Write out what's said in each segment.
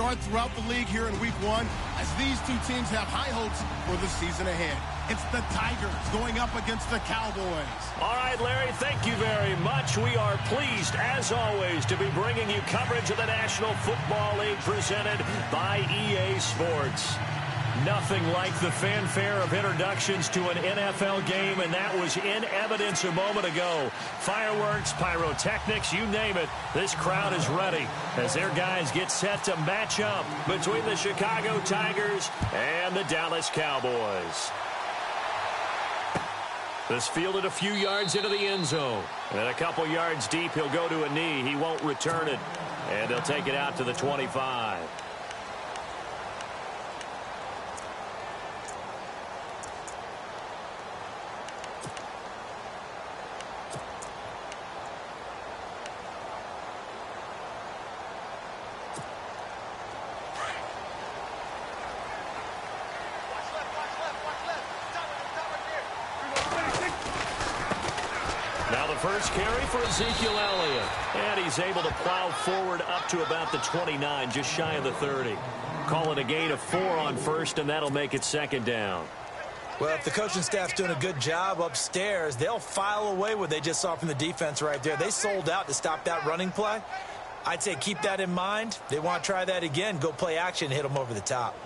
start throughout the league here in Week 1 as these two teams have high hopes for the season ahead. It's the Tigers going up against the Cowboys. All right, Larry, thank you very much. We are pleased, as always, to be bringing you coverage of the National Football League presented by EA Sports. Nothing like the fanfare of introductions to an NFL game, and that was in evidence a moment ago. Fireworks, pyrotechnics, you name it. This crowd is ready as their guys get set to match up between the Chicago Tigers and the Dallas Cowboys. This fielded a few yards into the end zone. And a couple yards deep, he'll go to a knee. He won't return it. And they'll take it out to the 25. First carry for Ezekiel Elliott. And he's able to plow forward up to about the 29, just shy of the 30. Call it a gain of 4 on first, and that'll make it second down. Well, if the coaching staff's doing a good job upstairs, they'll file away what they just saw from the defense right there. They sold out to stop that running play. I'd say keep that in mind. They want to try that again, go play action, hit them over the top.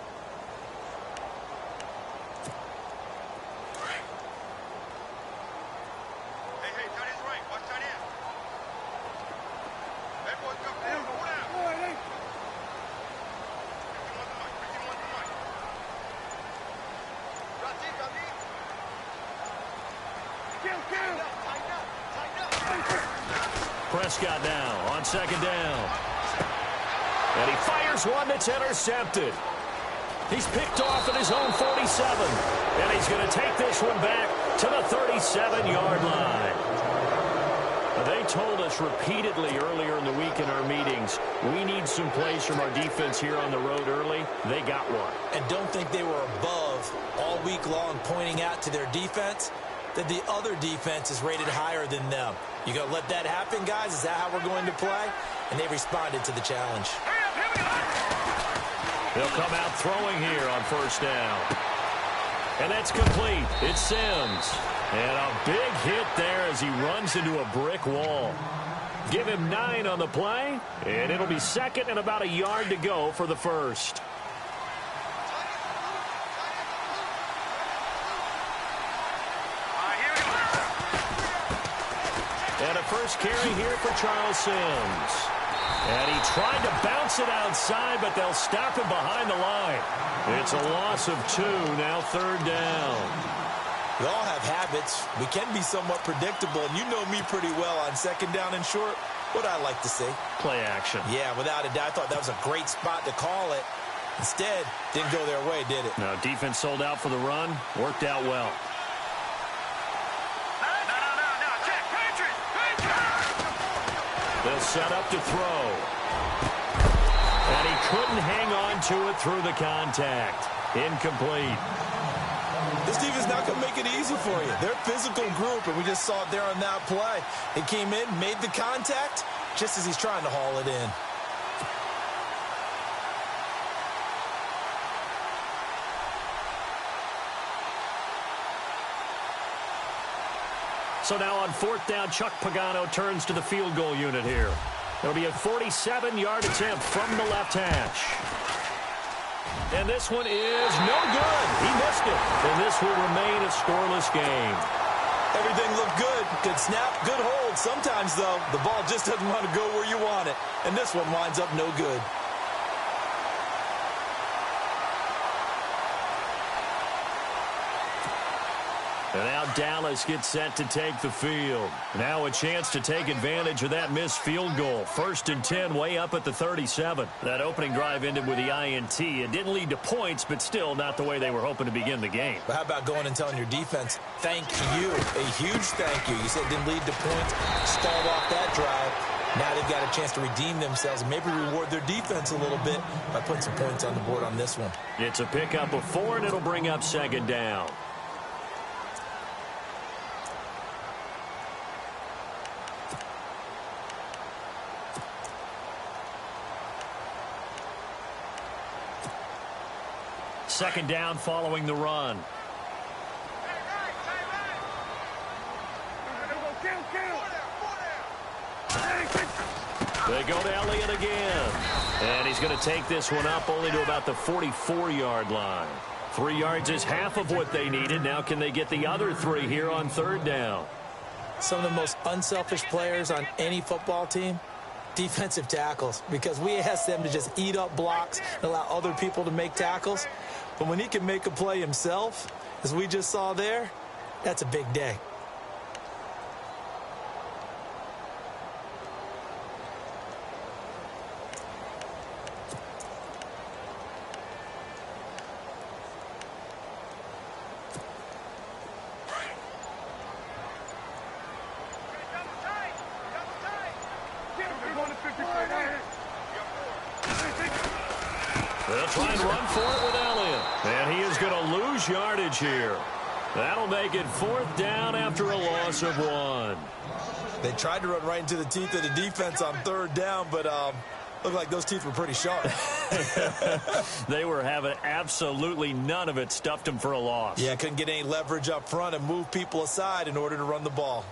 Prescott now on second down. And he fires one that's intercepted. He's picked off at his own 47. And he's going to take this one back to the 37-yard line. They told us repeatedly earlier in the week in our meetings, we need some plays from our defense here on the road early. They got one. And don't think they were above all week long pointing out to their defense that the other defense is rated higher than them. You going to let that happen, guys? Is that how we're going to play? And they responded to the challenge. They'll come out throwing here on first down. And that's complete. It's Sims. And a big hit there as he runs into a brick wall. Give him 9 on the play, and it'll be second and about a yard to go for the first. And a first carry here for Charles Sims. And he tried to bounce it outside, but they'll stop him behind the line. It's a loss of 2, now third down. We all have habits. We can be somewhat predictable, and you know me pretty well on second down and short. What I like to see? Play action. Yeah, without a doubt. I thought that was a great spot to call it. Instead, didn't go their way, did it? No, defense sold out for the run. Worked out well. They'll set up to throw. And he couldn't hang on to it through the contact. Incomplete. This defense not going to make it easy for you. They're a physical group, and we just saw it there on that play. He came in, made the contact, just as he's trying to haul it in. So now on fourth down, Chuck Pagano turns to the field goal unit here. It'll be a 47-yard attempt from the left hash. And this one is no good. He missed it. And this will remain a scoreless game. Everything looked good. Good snap, good hold. Sometimes, though, the ball just doesn't want to go where you want it. And this one winds up no good. And now Dallas gets set to take the field. Now a chance to take advantage of that missed field goal. 1st and 10 way up at the 37. That opening drive ended with the INT. It didn't lead to points, but still not the way they were hoping to begin the game. But how about going and telling your defense, thank you, a huge thank you. You said it didn't lead to points, stalled off that drive. Now they've got a chance to redeem themselves and maybe reward their defense a little bit by putting some points on the board on this one. It's a pickup of 4, and it'll bring up second down. Second down following the run. They go to Elliott again. And he's going to take this one up only to about the 44-yard line. 3 yards is half of what they needed. Now can they get the other 3 here on third down? Some of the most unselfish players on any football team, defensive tackles, because we ask them to just eat up blocks and allow other people to make tackles. But when he can make a play himself, as we just saw there, that's a big day. They'll try and run for it with Elliott. And he is going to lose yardage here. That'll make it 4th down after a loss of 1. They tried to run right into the teeth of the defense on 3rd down, but looked like those teeth were pretty sharp. They were having absolutely none of it. Stuffed them for a loss. Yeah, couldn't get any leverage up front and move people aside in order to run the ball.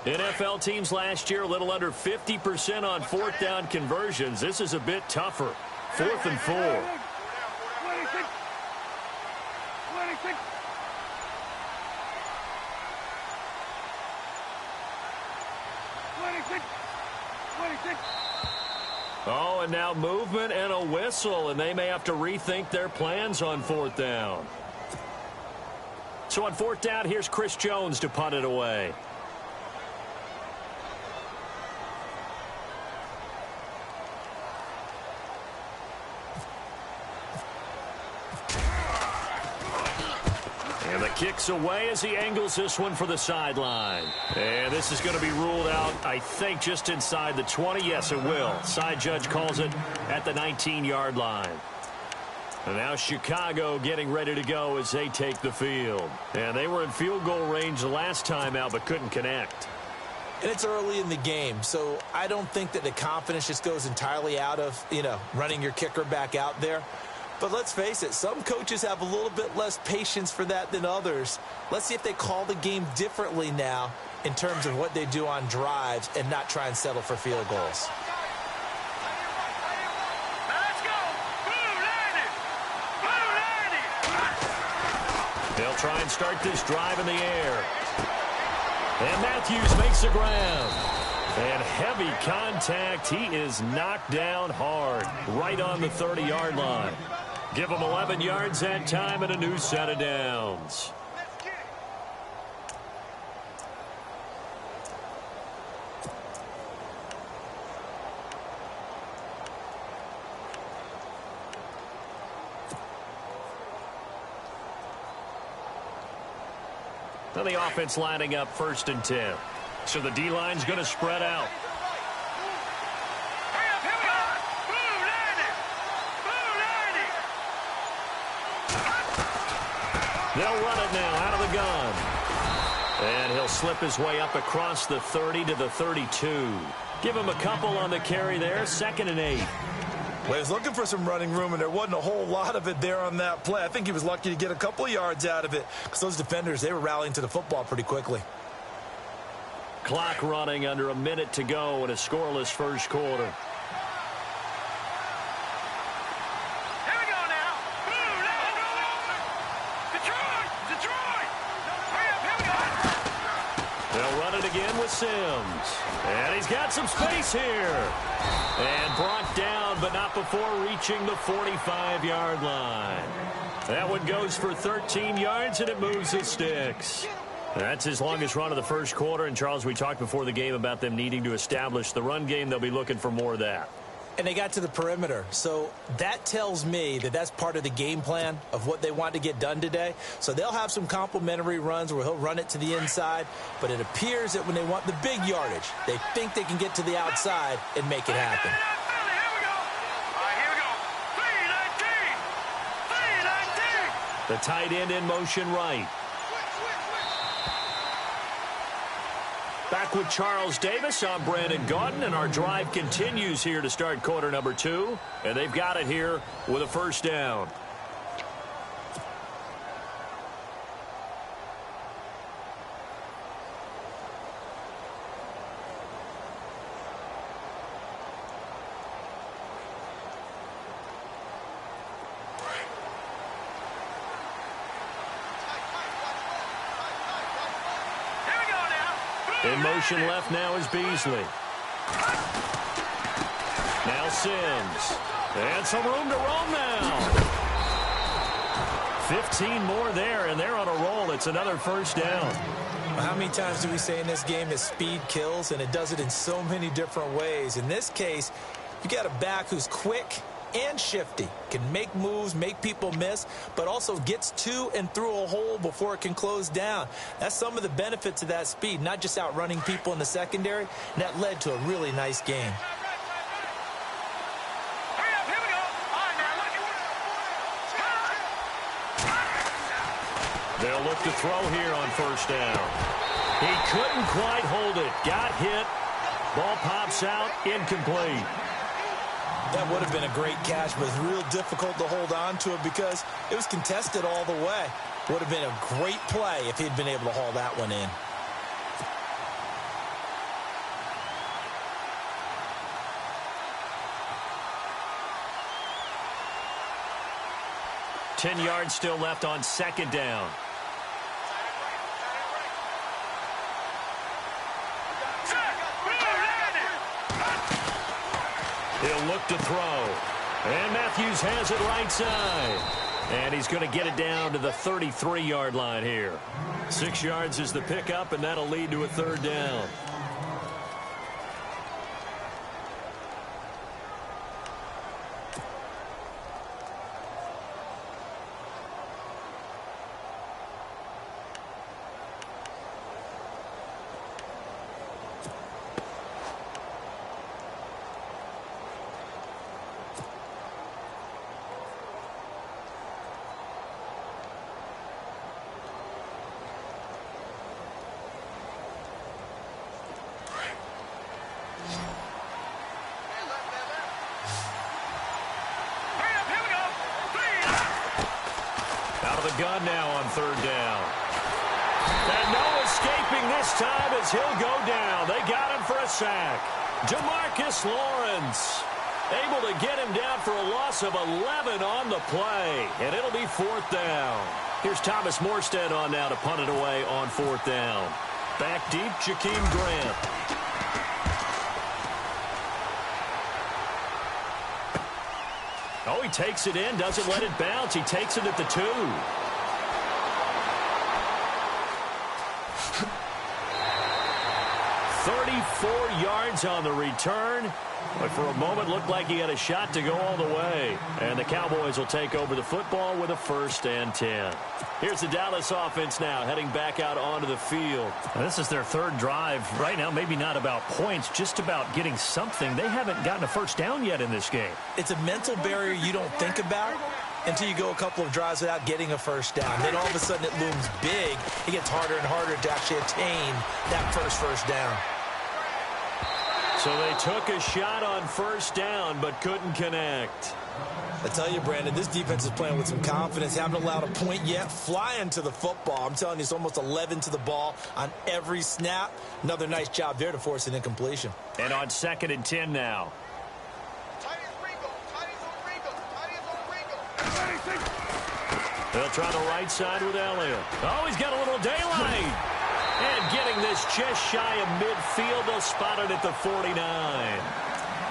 NFL teams last year a little under 50% on 4th down conversions. This is a bit tougher. 4th and 4. 26. Oh, and now movement and a whistle, and they may have to rethink their plans on 4th down. So on 4th down, here's Chris Jones to punt it away. And the kick's away as he angles this one for the sideline. And this is going to be ruled out, I think, just inside the 20. Yes, it will. Side judge calls it at the 19-yard line. And now Chicago getting ready to go as they take the field. And they were in field goal range the last time out, but couldn't connect. And it's early in the game, so I don't think that the confidence just goes entirely out of, running your kicker back out there. But let's face it, some coaches have a little bit less patience for that than others. Let's see if they call the game differently now in terms of what they do on drives and not try and settle for field goals. They'll try and start this drive in the air. And Matthews makes the ground. And heavy contact. He is knocked down hard right on the 30-yard line. Give him 11 yards that time and a new set of downs. Now the offense lining up 1st and 10. So the D-line's going to spread out. They'll run it now out of the gun. And he'll slip his way up across the 30 to the 32. Give him a couple on the carry there. 2nd and 8. Well, he was looking for some running room, and there wasn't a whole lot of it there on that play. I think he was lucky to get a couple of yards out of it because those defenders, they were rallying to the football pretty quickly. Clock running under a minute to go in a scoreless first quarter. Here we go now. Detroit. Here we go. They'll run it again with Sims. And he's got some space here. And brought down, but not before reaching the 45-yard line. That one goes for 13 yards, and it moves the sticks. That's his longest run of the first quarter. And, Charles, we talked before the game about them needing to establish the run game. They'll be looking for more of that. And they got to the perimeter. So that tells me that that's part of the game plan of what they want to get done today. So they'll have some complementary runs where he'll run it to the inside. But it appears that when they want the big yardage, they think they can get to the outside and make it happen. The tight end in motion right. Back with Charles Davis. I'm Brandon Gaudin, and our drive continues here to start quarter number 2. And they've got it here with a first down. In motion left now is Beasley. Now Sims. And some room to roam now. 15 more there, and they're on a roll. It's another first down. How many times do we say in this game that speed kills, and it does it in so many different ways? In this case, you got a back who's quick and shifty, can make moves, make people miss, but also gets to and through a hole before it can close down. That's some of the benefits of that speed, not just outrunning people in the secondary, and that led to a really nice game. They'll look to throw here on first down. He couldn't quite hold it. Got hit. Ball pops out. Incomplete. That would have been a great catch, but it's real difficult to hold on to it because it was contested all the way. Would have been a great play if he'd been able to haul that one in. Ten yards still left on second down. He'll look to throw. And Matthews has it right side. And he's going to get it down to the 33-yard line here. 6 yards is the pickup, and that'll lead to a third down. Gun now on third down. And no escaping this time as he'll go down. They got him for a sack. Jamarcus Lawrence able to get him down for a loss of 11 on the play. And it'll be fourth down. Here's Thomas Morstead on now to punt it away on fourth down. Back deep, Jakeem Grant. Oh, he takes it in, doesn't let it bounce. He takes it at the 2. 34 4 yards on the return. But for a moment, looked like he had a shot to go all the way. And the Cowboys will take over the football with a 1st and 10. Here's the Dallas offense now, heading back out onto the field. Now, this is their 3rd drive. Right now, maybe not about points, just about getting something. They haven't gotten a 1st down yet in this game. It's a mental barrier you don't think about until you go a couple of drives without getting a 1st down. Then all of a sudden it looms big. It gets harder and harder to actually attain that first down. So they took a shot on 1st down, but couldn't connect. I tell you, Brandon, this defense is playing with some confidence. Haven't allowed a point yet. Flying to the football. I'm telling you, it's almost 11 to the ball on every snap. Another nice job there to force an incompletion. And on 2nd and 10 now. They'll try the right side with Elliott. Oh, he's got a little daylight. And getting this just shy of midfield, they'll spot it at the 49.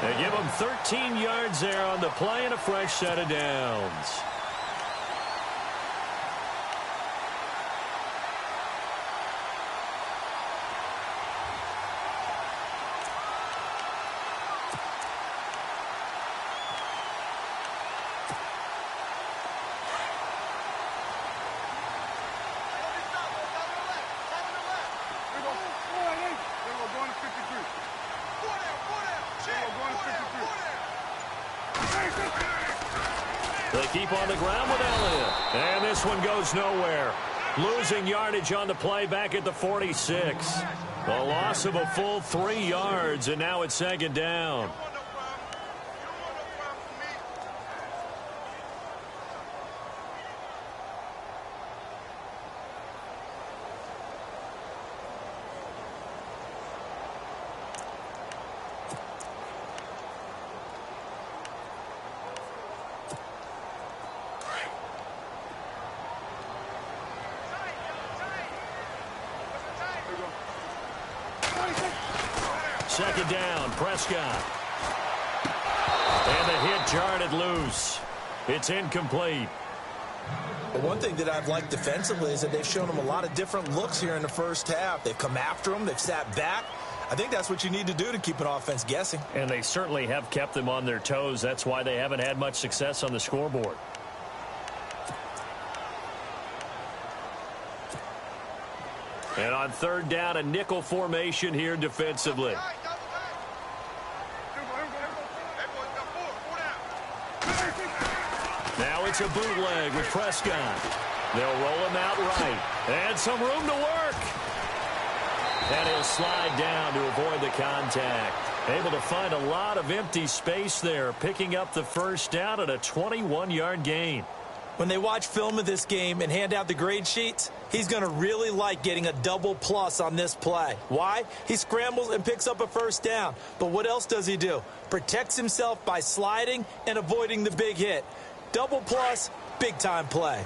They give him 13 yards there on the play and a fresh set of downs. They keep on the ground with Elliott. And this one goes nowhere. Losing yardage on the play back at the 46. A loss of a full 3 yards, and now it's 2nd down. Second down, Prescott. And the hit jarred it loose. It's incomplete. But one thing that I've liked defensively is that they've shown them a lot of different looks here in the 1st half. They've come after them. They've sat back. I think that's what you need to do to keep an offense guessing. And they certainly have kept them on their toes. That's why they haven't had much success on the scoreboard. And on 3rd down, a nickel formation here defensively. Now it's a bootleg with Prescott. They'll roll him out right. And some room to work. And he'll slide down to avoid the contact. Able to find a lot of empty space there, picking up the 1st down at a 21-yard gain. When they watch film of this game and hand out the grade sheets, he's going to really like getting a double plus on this play. Why? He scrambles and picks up a 1st down. But what else does he do? Protects himself by sliding and avoiding the big hit. Double plus, big-time play.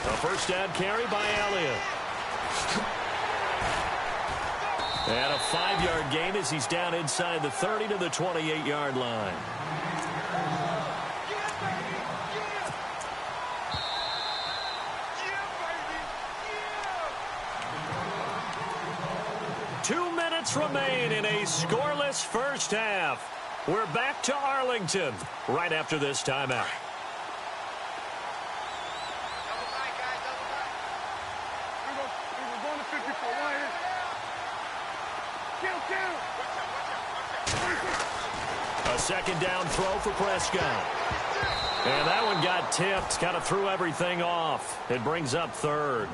A 1st down carry by Elliott. And a 5-yard gain as he's down inside the 30 to the 28-yard line. Remain in a scoreless 1st half. We're back to Arlington right after this timeout. A 2nd down throw for Prescott. And that one got tipped, kind of threw everything off. It brings up 3rd.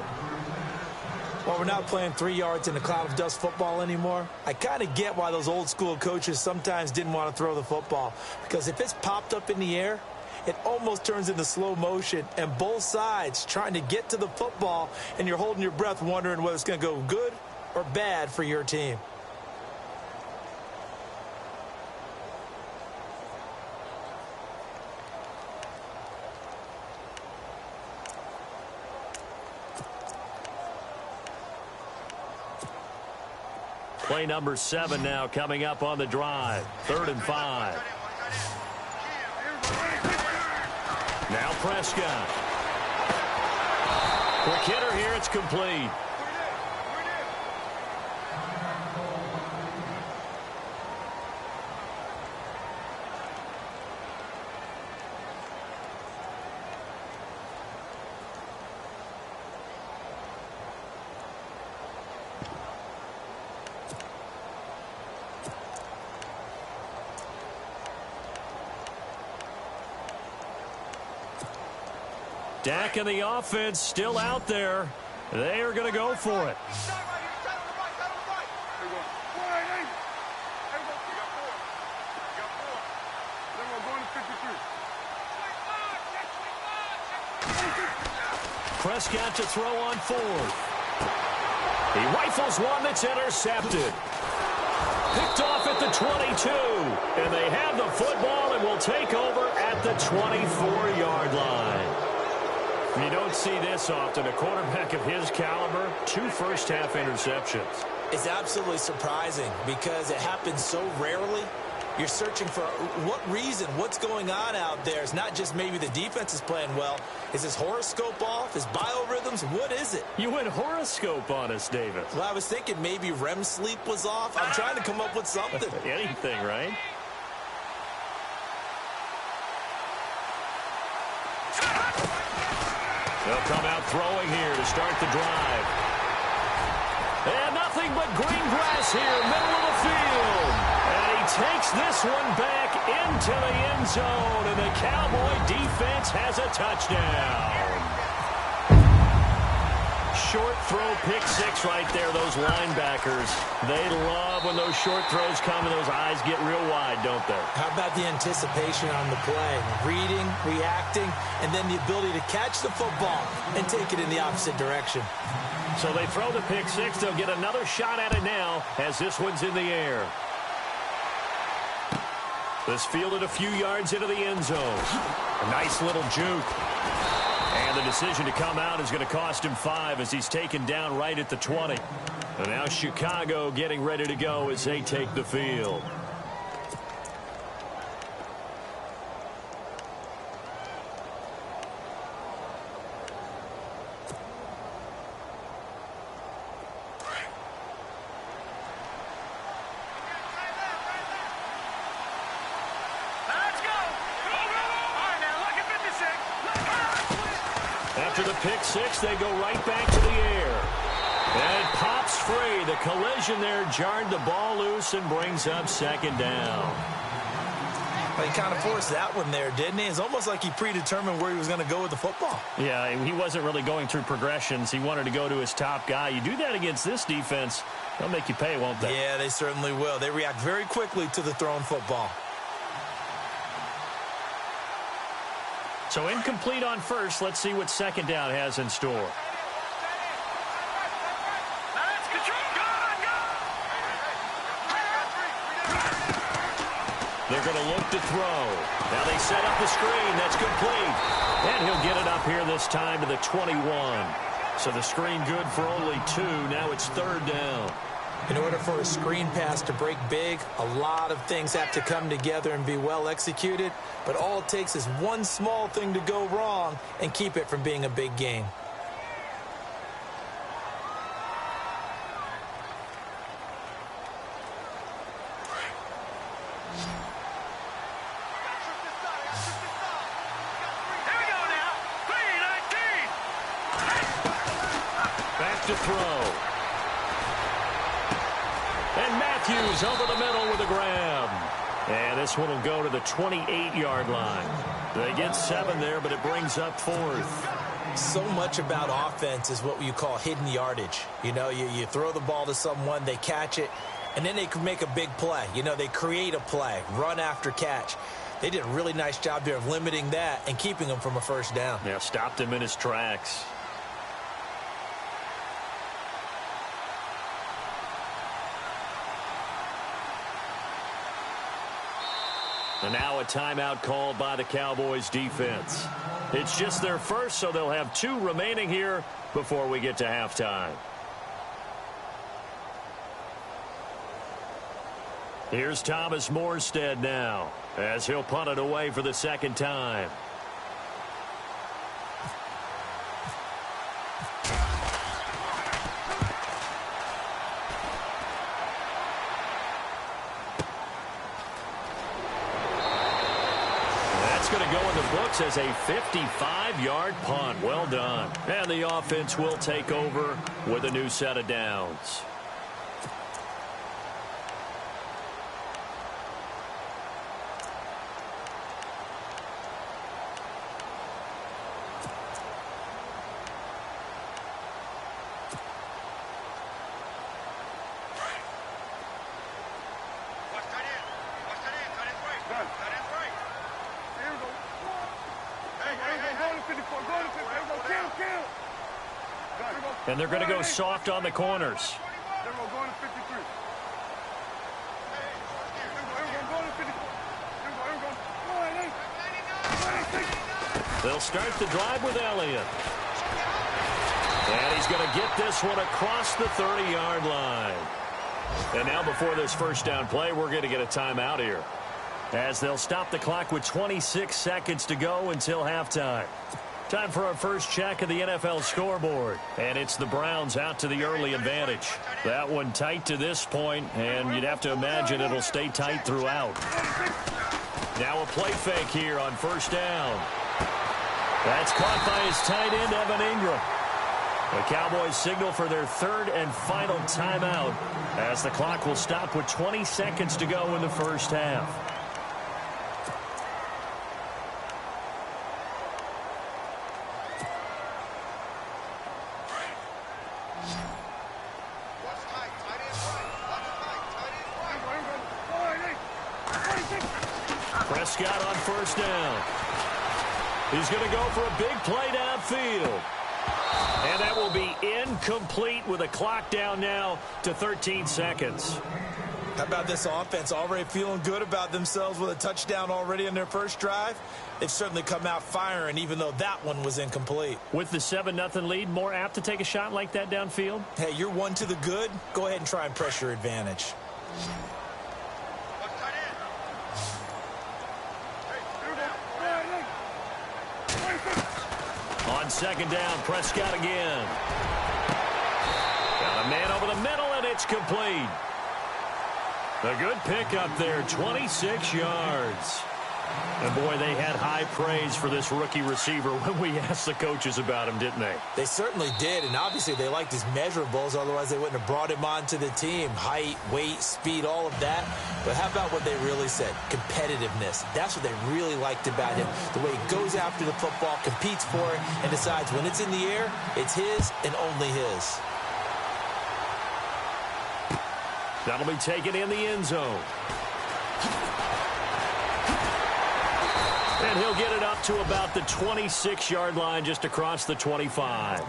Well, we're not playing 3 yards in a cloud of dust football anymore. I kind of get why those old school coaches sometimes didn't want to throw the football. Because if it's popped up in the air, it almost turns into slow motion. And both sides trying to get to the football, and you're holding your breath wondering whether it's going to go good or bad for your team. Play number 7 now coming up on the drive. 3rd and 5. Now Prescott. Quick hitter here. It's complete. Dak and the offense still out there. They are going to go for it. Prescott to throw on fourth. He rifles one that's intercepted. Picked off at the 22. And they have the football and will take over at the 24-yard line. You don't see this often. A quarterback of his caliber, 2 first-half interceptions. It's absolutely surprising because it happens so rarely. You're searching for what reason, what's going on out there. It's not just maybe the defense is playing well. Is his horoscope off? His biorhythms? What is it? You went horoscope on us, David. Well, I was thinking maybe REM sleep was off. I'm trying to come up with something. Anything, right? They'll come out throwing here to start the drive. And nothing but green grass here, middle of the field. And he takes this one back into the end zone, and the Cowboy defense has a touchdown. Short throw, pick six right there, those linebackers. They love when those short throws come and those eyes get real wide, don't they? How about the anticipation on the play? Reading, reacting, and then the ability to catch the football and take it in the opposite direction. So they throw the pick six. They'll get another shot at it now as this one's in the air. This fielded a few yards into the end zone. A nice little juke. And the decision to come out is going to cost him 5 as he's taken down right at the 20. And now Chicago getting ready to go as they take the field. After the pick six, they go right back to the air. And it pops free. The collision there jarred the ball loose and brings up second down. Well, he kind of forced that one there, didn't he? It's almost like he predetermined where he was going to go with the football. Yeah, he wasn't really going through progressions. He wanted to go to his top guy. You do that against this defense, they'll make you pay, won't they? Yeah, they certainly will. They react very quickly to the thrown football. So incomplete on first. Let's see what second down has in store. They're going to look to throw. Now they set up the screen. That's complete. And he'll get it up here this time to the 21. So the screen good for only 2. Now it's third down. In order for a screen pass to break big, a lot of things have to come together and be well executed. But all it takes is one small thing to go wrong and keep it from being a big game. Back to throw. And Matthews over the middle with a grab. And this one will go to the 28-yard line. They get 7 there, but it brings up 4th. So much about offense is what you call hidden yardage. You know, you throw the ball to someone, they catch it, and then they can make a big play. You know, they create a play, run after catch. They did a really nice job there of limiting that and keeping him from a first down. Yeah, stopped him in his tracks. And now a timeout called by the Cowboys defense. It's just their first, so they'll have 2 remaining here before we get to halftime. Here's Thomas Morstead now as he'll punt it away for the second time. counts as a 55-yard punt. Well done. And the offense will take over with a new set of downs. And they're going to go soft on the corners. They'll start the drive with Elliott. And he's going to get this one across the 30-yard line. And now before this first down play, we're going to get a timeout here, as they'll stop the clock with 26 seconds to go until halftime. Time for our first check of the NFL scoreboard. And it's the Browns out to the early advantage. That one tight to this point, and you'd have to imagine it'll stay tight throughout. Now a play fake here on first down. That's caught by his tight end, Evan Ingram. The Cowboys signal for their third and final timeout, as the clock will stop with 20 seconds to go in the first half. Prescott on first down. He's going to go for a big play downfield. And that will be incomplete with a clock down now to 13 seconds. How about this offense already feeling good about themselves with a touchdown already in their first drive? They've certainly come out firing, even though that one was incomplete. With the 7-0 lead, more apt to take a shot like that downfield? Hey, you're one to the good. Go ahead and try and press your advantage. On second down, Prescott again. Got a man over the middle, and it's complete. A good pickup there, 26 yards. And, boy, they had high praise for this rookie receiver when we asked the coaches about him, didn't they? They certainly did, and obviously they liked his measurables. Otherwise, they wouldn't have brought him onto the team. Height, weight, speed, all of that. But how about what they really said? Competitiveness. That's what they really liked about him. The way he goes after the football, competes for it, and decides when it's in the air, it's his and only his. That'll be taken in the end zone. And he'll get it up to about the 26-yard line, just across the 25.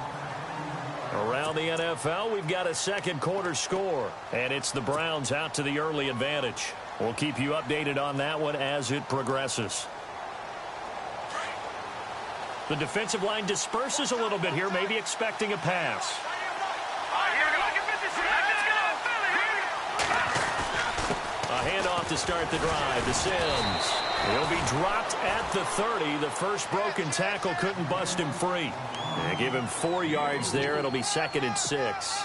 Around the NFL, we've got a second quarter score, and it's the Browns out to the early advantage. We'll keep you updated on that one as it progresses. The defensive line disperses a little bit here, maybe expecting a pass. A handoff to start the drive to Sims. He'll be dropped at the 30. The first broken tackle couldn't bust him free. They give him 4 yards there. It'll be 2nd and 6.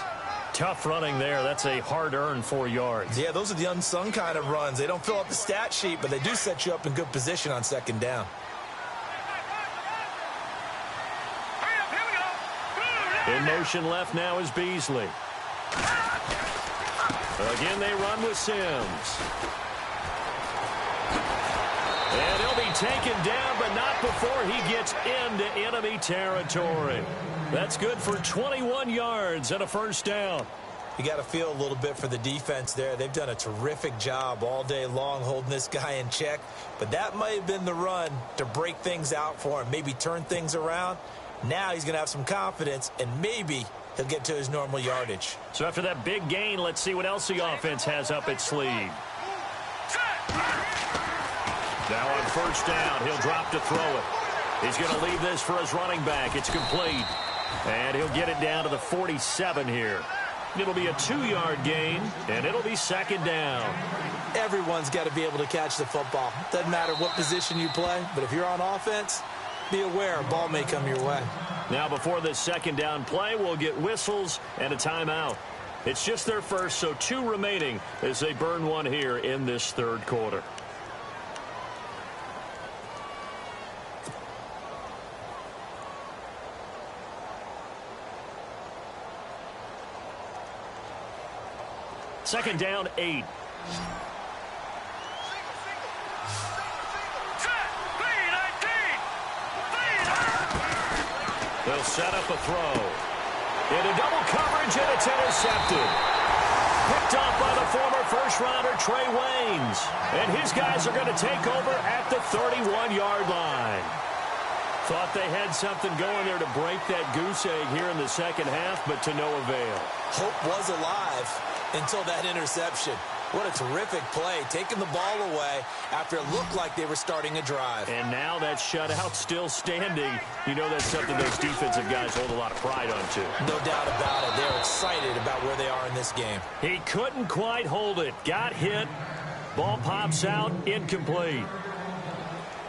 Tough running there. That's a hard-earned 4 yards. Yeah, those are the unsung kind of runs. They don't fill up the stat sheet, but they do set you up in good position on second down. In motion left now is Beasley. Again, they run with Sims. And he'll be taken down, but not before he gets into enemy territory. That's good for 21 yards and a first down. You got to feel a little bit for the defense there. They've done a terrific job all day long holding this guy in check. But that might have been the run to break things out for him, maybe turn things around. Now he's going to have some confidence, and maybe he'll get to his normal yardage. So after that big gain, let's see what else the offense has up its sleeve. Now on first down, he'll drop to throw it. He's going to leave this for his running back. It's complete. And he'll get it down to the 47 here. It'll be a 2-yard gain, and it'll be 2nd down. Everyone's got to be able to catch the football. Doesn't matter what position you play, but if you're on offense, be aware a ball may come your way. Now before this 2nd down play, we'll get whistles and a timeout. It's just their first, so 2 remaining as they burn one here in this 3rd quarter. Second down, 8. They'll set up a throw. Into double coverage, and it's intercepted. Picked off by the former first-rounder Trey Waynes. And his guys are going to take over at the 31-yard line. Thought they had something going there to break that goose egg here in the second half, but to no avail. Hope was alive until that interception. What a terrific play, taking the ball away after it looked like they were starting a drive. And now that shutout still standing. You know that's something those defensive guys hold a lot of pride on, too. No doubt about it. They're excited about where they are in this game. He couldn't quite hold it. Got hit. Ball pops out. Incomplete.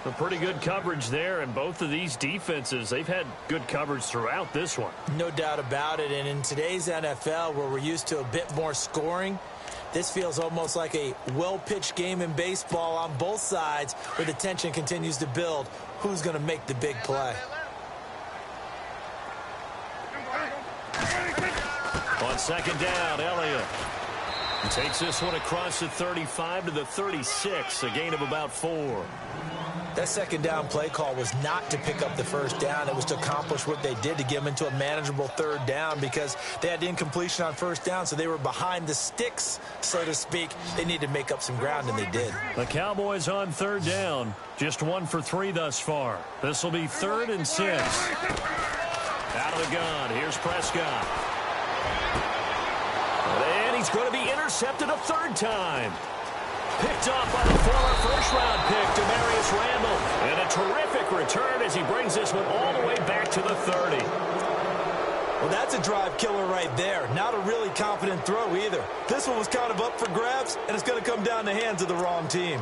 A pretty good coverage there, and both of these defenses, they've had good coverage throughout this one. No doubt about it, and in today's NFL, where we're used to a bit more scoring, this feels almost like a well-pitched game in baseball on both sides where the tension continues to build. Who's going to make the big play? On second down, Elliott takes this one across the 35 to the 36, a gain of about 4. That second down play call was not to pick up the first down. It was to accomplish what they did, to get them into a manageable third down, because they had incompletion on first down, so they were behind the sticks, so to speak. They needed to make up some ground, and they did. The Cowboys on third down, just 1 for 3 thus far. This will be 3rd and 6. Out of the gun, here's Prescott. And he's going to be intercepted a third time. Picked off by the former first-round pick, Demarius Randall. And a terrific return as he brings this one all the way back to the 30. Well, that's a drive killer right there. Not a really confident throw either. This one was kind of up for grabs, and it's going to come down the hands of the wrong team.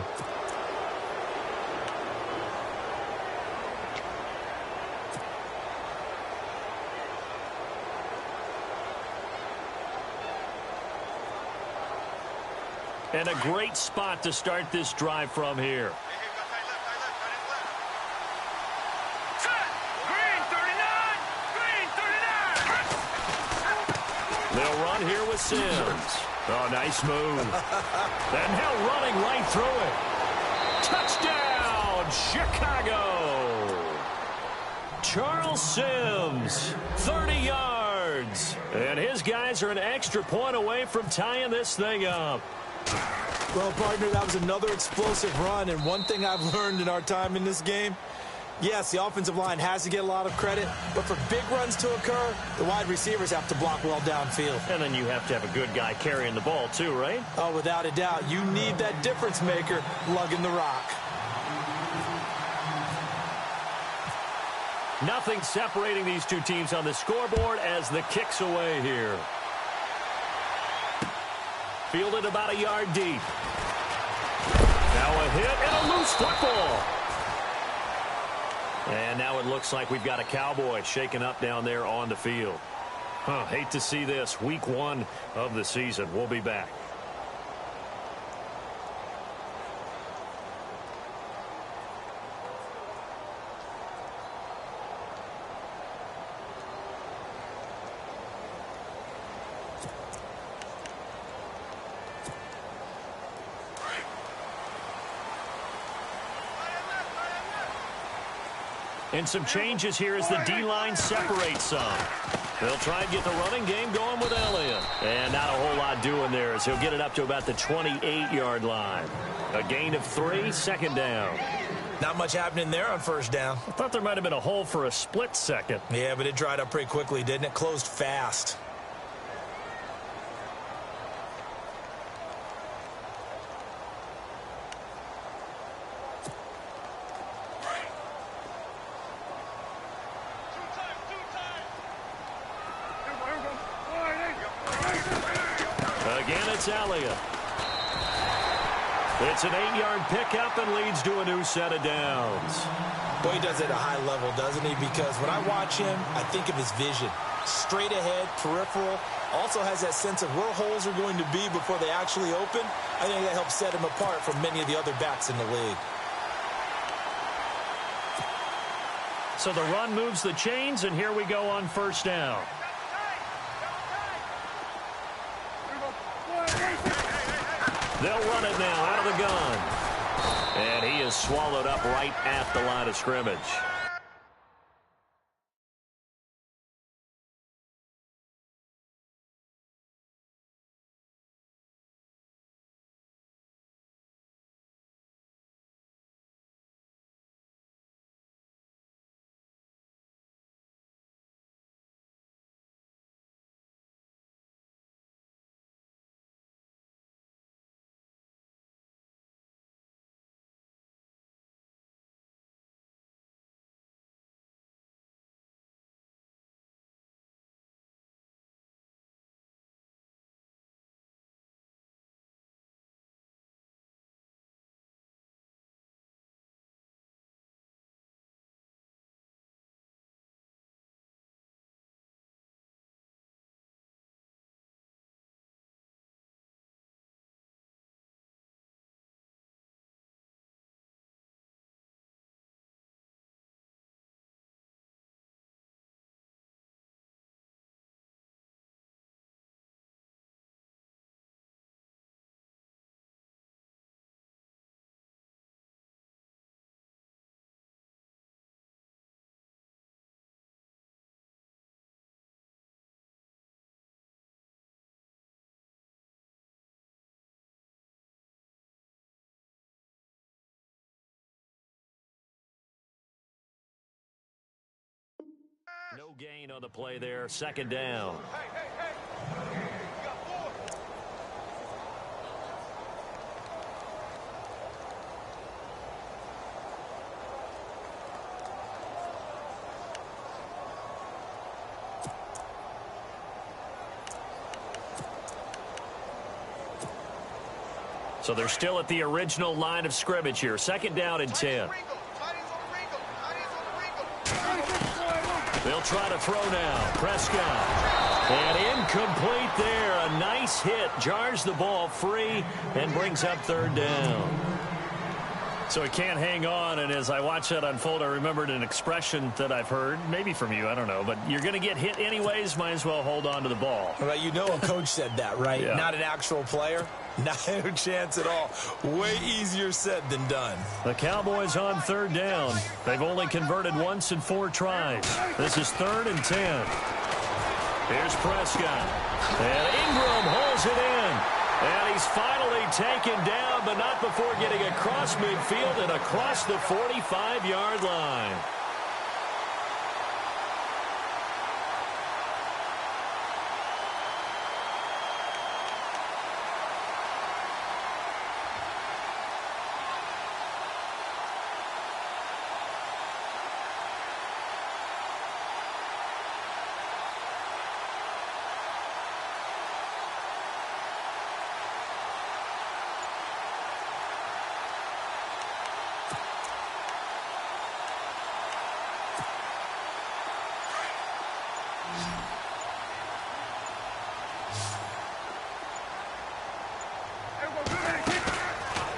And a great spot to start this drive from here. They'll run here with Sims. Oh, nice move. And now running right through it. Touchdown, Chicago. Charles Sims, 30 yards. And his guys are an extra point away from tying this thing up. Well, partner, that was another explosive run, and one thing I've learned in our time in this game, yes, the offensive line has to get a lot of credit, but for big runs to occur, the wide receivers have to block well downfield. And then you have to have a good guy carrying the ball too, right? Oh, without a doubt. You need that difference maker lugging the rock. Nothing separating these two teams on the scoreboard as the kick's away here. Fielded about a yard deep. Now a hit and a loose football. And now it looks like we've got a Cowboy shaken up down there on the field. Hate to see this. Week 1 of the season. We'll be back. And some changes here as the D-line separates some. They'll try and get the running game going with Elliott. And not a whole lot doing there as he'll get it up to about the 28-yard line. A gain of 3, second down. Not much happening there on first down. I thought there might have been a hole for a split second. Yeah, but it dried up pretty quickly, didn't it? Closed fast. Again, it's Elliott. It's an 8-yard pickup and leads to a new set of downs. Boy, he does it at a high level, doesn't he? Because when I watch him, I think of his vision. Straight ahead, peripheral. Also has that sense of where holes are going to be before they actually open. I think that helps set him apart from many of the other backs in the league. So the run moves the chains, and here we go on first down. They'll run it now out of the gun. And he is swallowed up right at the line of scrimmage. No gain on the play there. Second down. So they're still at the original line of scrimmage here. Second down and 10. They'll try to throw now. Prescott. And incomplete there. A nice hit. Jars the ball free and brings up third down. So he can't hang on, and as I watch that unfold, I remembered an expression that I've heard, maybe from you, I don't know, but you're going to get hit anyways, might as well hold on to the ball. Well, you know a coach said that, right? Yeah. Not an actual player. Not a chance at all. Way easier said than done. The Cowboys on third down. They've only converted once in 4 tries. This is 3rd and 10. Here's Prescott. And Ingram holds it in. And he's finally taken down, but not before getting across midfield and across the 45-yard line.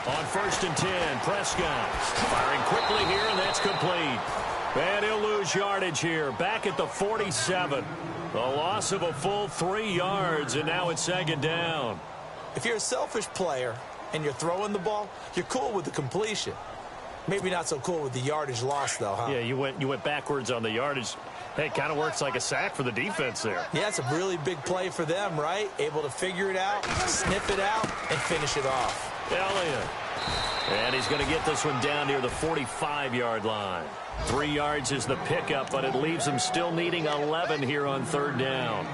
On 1st and 10, Prescott firing quickly here, and that's complete. And he'll lose yardage here, back at the 47. A loss of a full 3 yards, and now it's 2nd down. If you're a selfish player and you're throwing the ball, you're cool with the completion. Maybe not so cool with the yardage loss, though, huh? Yeah, you went backwards on the yardage. Hey, it kind of works like a sack for the defense there. Yeah, it's a really big play for them, right? Able to figure it out, sniff it out, and finish it off. Elliott. And he's going to get this one down near the 45-yard line. 3 yards is the pickup, but it leaves him still needing 11 here on 3rd down.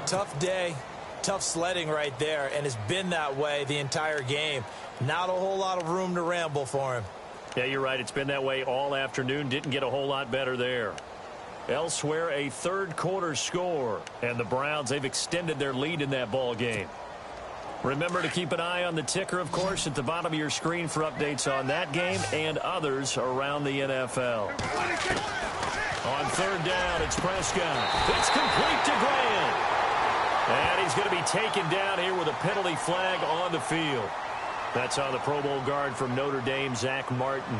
Tough day, tough sledding right there, and it's been that way the entire game. Not a whole lot of room to ramble for him. Yeah, you're right. It's been that way all afternoon. Didn't get a whole lot better there. Elsewhere, a 3rd quarter score. And the Browns, they've extended their lead in that ball game. Remember to keep an eye on the ticker, of course, at the bottom of your screen for updates on that game and others around the NFL. On 3rd down, it's Prescott. It's complete to Grant. And he's going to be taken down here with a penalty flag on the field. That's on the Pro Bowl guard from Notre Dame, Zach Martin.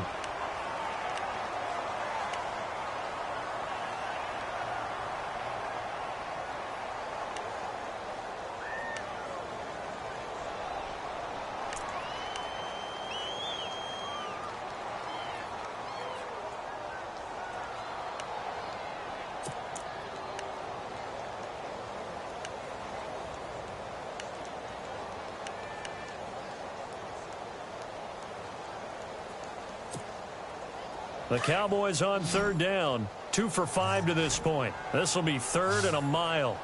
The Cowboys on third down. 2 for 5 to this point. This will be 3rd and a mile.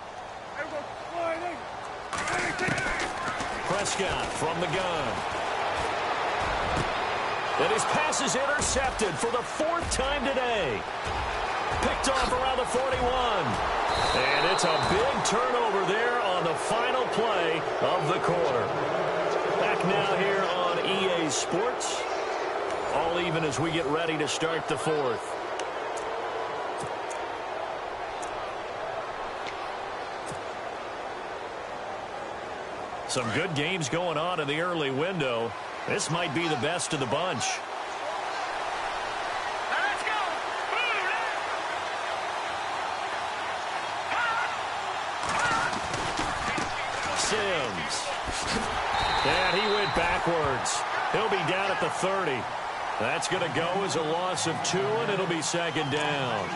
Prescott from the gun. And his pass is intercepted for the 4th time today. Picked off around the 41. And it's a big turnover there on the final play of the quarter. Back now here on EA Sports. All even as we get ready to start the 4th. Some good games going on in the early window. This might be the best of the bunch. Let's go. Sims. And he went backwards. He'll be down at the 30. That's going to go as a loss of 2, and it'll be 2nd down.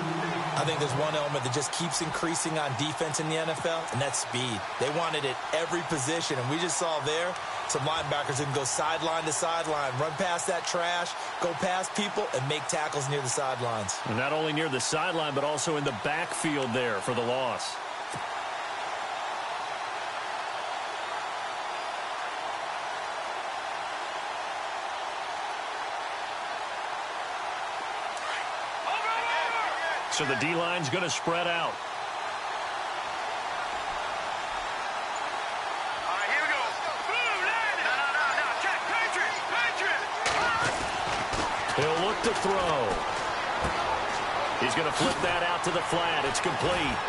I think there's one element that just keeps increasing on defense in the NFL, and that's speed. They want it at every position, and we just saw there some linebackers who can go sideline to sideline, run past that trash, go past people, and make tackles near the sidelines. And not only near the sideline, but also in the backfield there for the loss. So the D-line's going to spread out. All right, here we go. No. Check. Patriot. He'll look to throw. He's going to flip that out to the flat. It's complete.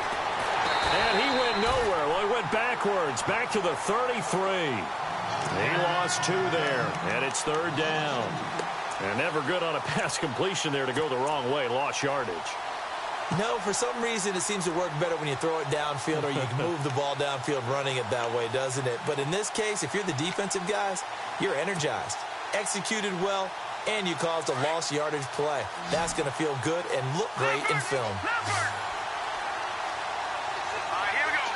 And he went nowhere. Well, he went backwards. Back to the 33. He lost 2 there. And it's 3rd down. And never good on a pass completion there to go the wrong way. Lost yardage. No, for some reason, it seems to work better when you throw it downfield or you can move the ball downfield running it that way, doesn't it? But in this case, if you're the defensive guys, you're energized, executed well, and you caused a lost yardage play. That's going to feel good and look great in film. All right, here we go.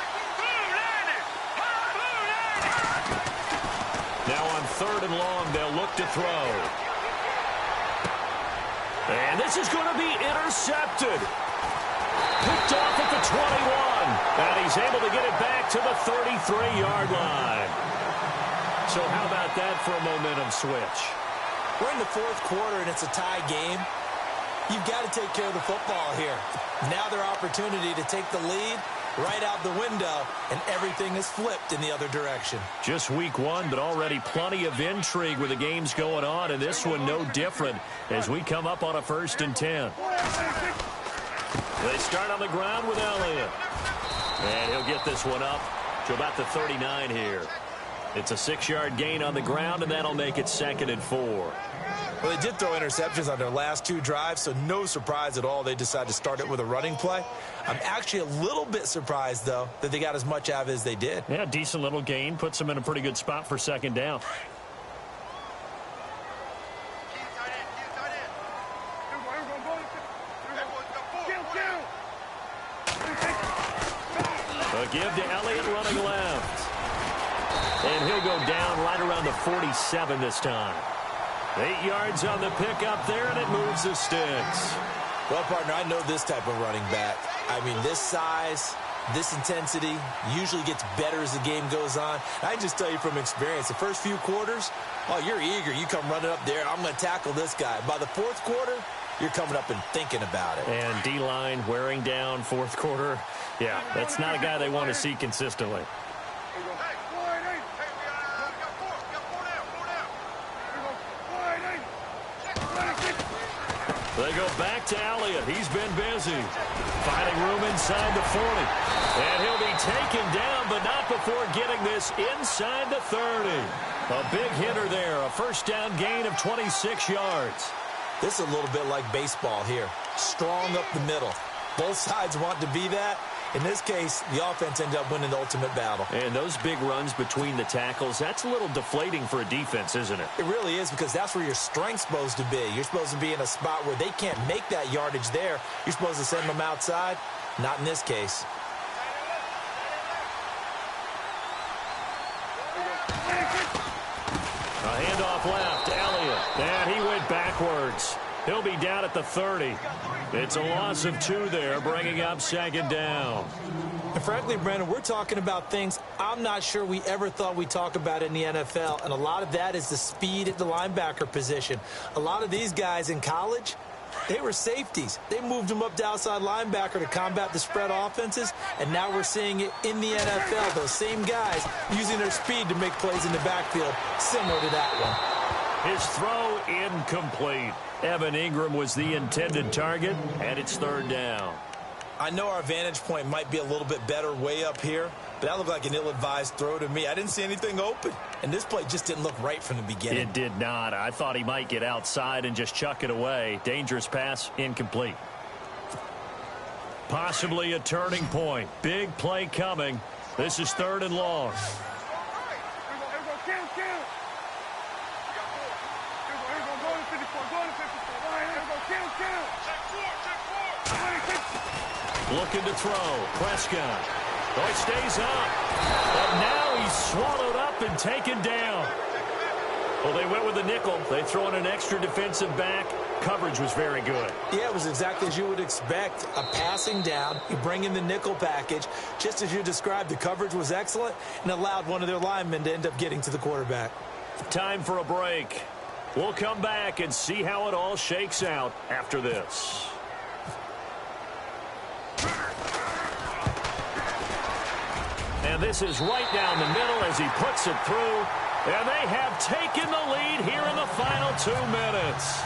Now on 3rd and long, they'll look to throw. And this is going to be intercepted. Picked off at the 21. And he's able to get it back to the 33-yard line. So how about that for a momentum switch? We're in the 4th quarter, and it's a tie game. You've got to take care of the football here. Now their opportunity to take the lead right out the window, and everything is flipped in the other direction. Just week 1, but already plenty of intrigue with the games going on, and this one no different as we come up on a 1st and 10. They start on the ground with Elliott. And he'll get this one up to about the 39 here. It's a 6-yard gain on the ground, and that'll make it 2nd and 4. Well, they did throw interceptions on their last 2 drives, so no surprise at all they decided to start it with a running play. I'm actually a little bit surprised, though, that they got as much out of it as they did. Yeah, decent little gain. Puts them in a pretty good spot for 2nd down. A give to Elliott running left. And he'll go down right around the 47 this time. 8 yards on the pickup there, and it moves the sticks. Well, partner, I know this type of running back. I mean, this size, this intensity usually gets better as the game goes on. I can just tell you from experience, the first few quarters, oh, you're eager. You come running up there, I'm going to tackle this guy. By the 4th quarter, you're coming up and thinking about it. And D-line wearing down 4th quarter. Yeah, that's not a guy they want to see consistently. They go back to Elliott. He's been busy. Finding room inside the 40. And he'll be taken down, but not before getting this inside the 30. A big hitter there. A 1st down gain of 26 yards. This is a little bit like baseball here. Strong up the middle. Both sides want to be that. In this case, the offense ended up winning the ultimate battle. And those big runs between the tackles, that's a little deflating for a defense, isn't it? It really is, because that's where your strength's supposed to be. You're supposed to be in a spot where they can't make that yardage there. You're supposed to send them outside. Not in this case. A handoff left, Elliott. And he went backwards. He'll be down at the 30. It's a loss of 2 there, bringing up second down. And frankly, Brandon, we're talking about things I'm not sure we ever thought we'd talk about in the NFL, and a lot of that is the speed at the linebacker position. A lot of these guys in college, they were safeties. They moved them up to outside linebacker to combat the spread offenses, and now we're seeing it in the NFL. Those same guys using their speed to make plays in the backfield, similar to that one. His throw incomplete. Evan Ingram was the intended target, and it's third down. I know our vantage point might be a little bit better way up here, but that looked like an ill-advised throw to me. I didn't see anything open, and this play just didn't look right from the beginning. It did not. I thought he might get outside and just chuck it away. Dangerous pass, incomplete. Possibly a turning point. Big play coming. This is third and long. Looking to throw. Prescott. Oh, he stays up. But now he's swallowed up and taken down. Well, they went with the nickel. They throw in an extra defensive back. Coverage was very good. Yeah, it was exactly as you would expect. A passing down. You bring in the nickel package. Just as you described, the coverage was excellent and allowed one of their linemen to end up getting to the quarterback. Time for a break. We'll come back and see how it all shakes out after this. And this is right down the middle as he puts it through. And they have taken the lead here in the final 2 minutes.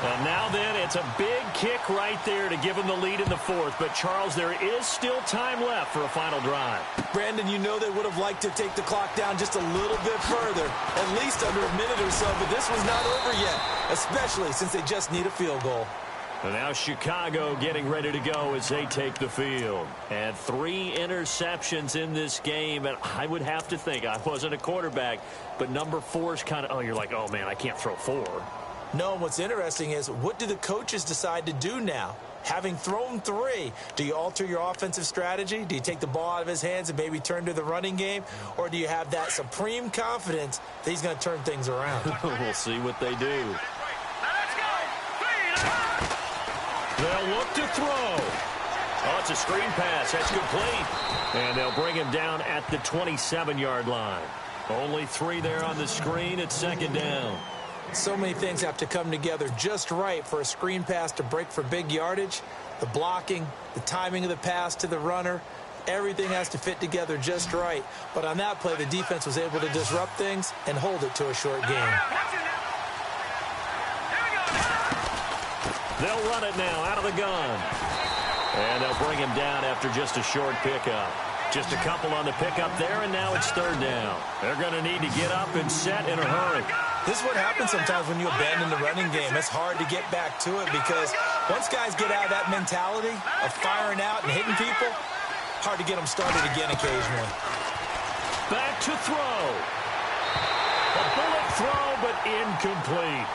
And now then, it's a big kick right there to give them the lead in the fourth. But, Charles, there is still time left for a final drive. Brandon, you know they would have liked to take the clock down just a little bit further, at least under a minute or so. But this was not over yet, especially since they just need a field goal. And now Chicago getting ready to go as they take the field. And 3 interceptions in this game. And I would have to think, I wasn't a quarterback, but number 4 is kind of, oh, you're like, oh, man, I can't throw 4. No, what's interesting is, what do the coaches decide to do now? Having thrown 3, do you alter your offensive strategy? Do you take the ball out of his hands and maybe turn to the running game? Or do you have that supreme confidence that he's going to turn things around? We'll see what they do. They'll look to throw. Oh, it's a screen pass. That's complete. And they'll bring him down at the 27-yard line. Only 3 there on the screen. It's second down. So many things have to come together just right for a screen pass to break for big yardage. The blocking, the timing of the pass to the runner, everything has to fit together just right. But on that play, the defense was able to disrupt things and hold it to a short game. They'll run it now out of the gun. And they'll bring him down after just a short pickup. Just a couple on the pickup there, and now it's third down. They're going to need to get up and set in a hurry. This is what happens sometimes when you abandon the running game. It's hard to get back to it because once guys get out of that mentality of firing out and hitting people, hard to get them started again occasionally. Back to throw. A bullet throw, but incomplete.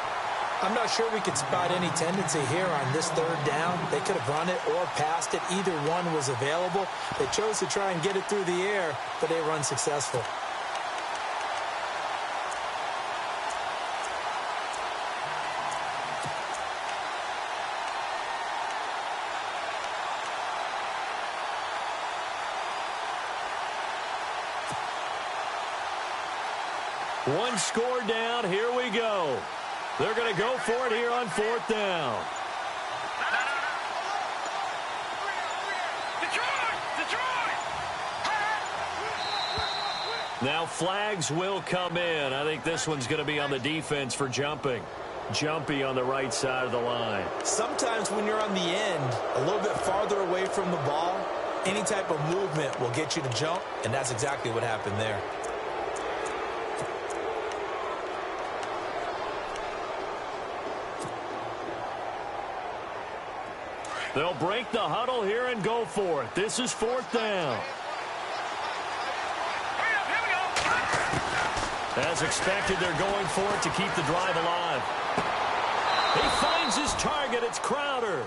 I'm not sure we could spot any tendency here on this third down. They could have run it or passed it. Either one was available. They chose to try and get it through the air, but they were unsuccessful. One score down. Here we go. They're going to go for it here on fourth down. Now flags will come in. I think this one's going to be on the defense for jumping. Jumpy on the right side of the line. Sometimes when you're on the end, a little bit farther away from the ball, any type of movement will get you to jump, and that's exactly what happened there. They'll break the huddle here and go for it. This is fourth down. As expected, they're going for it to keep the drive alive. He finds his target. It's Crowder.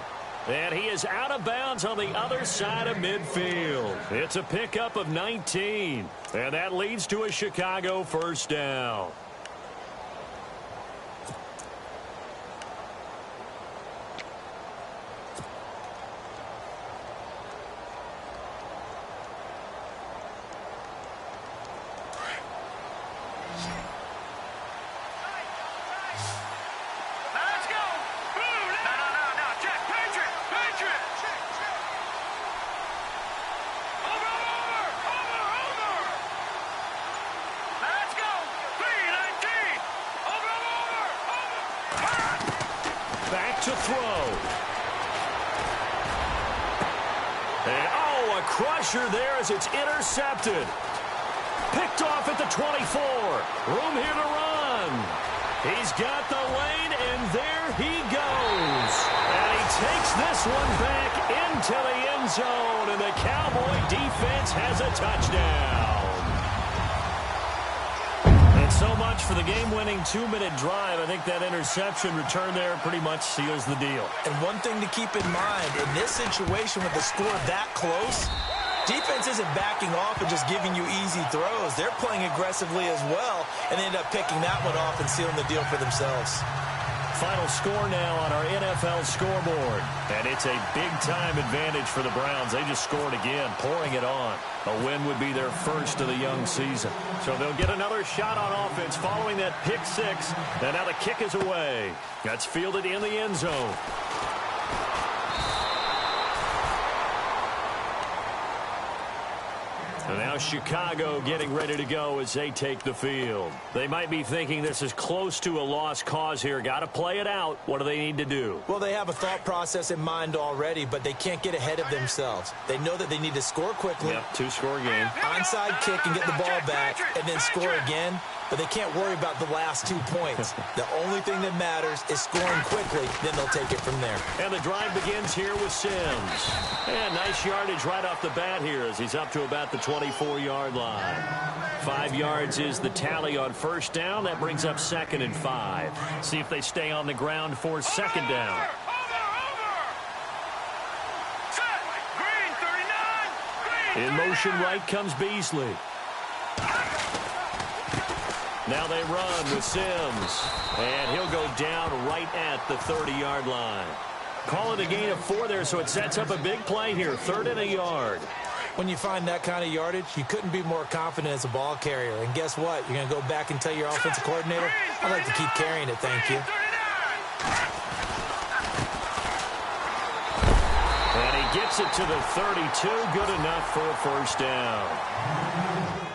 And he is out of bounds on the other side of midfield. It's a pickup of 19. And that leads to a Chicago first down. to throw. And, oh, a crusher there as it's intercepted. Picked off at the 24. Room here to run. He's got the lane, and there he goes. And he takes this one back into the end zone, and the Cowboy defense has a touchdown. And so much for the game-winning 2-minute drive. I think that interception return there pretty much seals the deal. And one thing to keep in mind, in this situation with the score that close, defense isn't backing off and just giving you easy throws. They're playing aggressively as well, and they end up picking that one off and sealing the deal for themselves. Final score now on our NFL scoreboard. And it's a big-time advantage for the Browns. They just scored again, pouring it on. A win would be their first of the young season. So they'll get another shot on offense following that pick six. And now the kick is away. That's fielded in the end zone. And now Chicago getting ready to go as they take the field. They might be thinking this is close to a lost cause here. Got to play it out. What do they need to do? Well, they have a thought process in mind already, but they can't get ahead of themselves. They know that they need to score quickly. Yep, two-score game. Onside kick and get the ball back, and then score again. But they can't worry about the last 2 points. The only thing that matters is scoring quickly. Then they'll take it from there. And the drive begins here with Sims. And nice yardage right off the bat here as he's up to about the 24-yard line. 5 yards is the tally on first down. That brings up 2nd and 5. See if they stay on the ground for 2nd down. In motion right comes Beasley. Now they run with Sims. And he'll go down right at the 30-yard line. Call it a gain of 4 there, so it sets up a big play here. 3rd and a yard. When you find that kind of yardage, you couldn't be more confident as a ball carrier. And guess what? You're going to go back and tell your offensive coordinator, I'd like to keep carrying it, thank you. And he gets it to the 32. Good enough for a first down.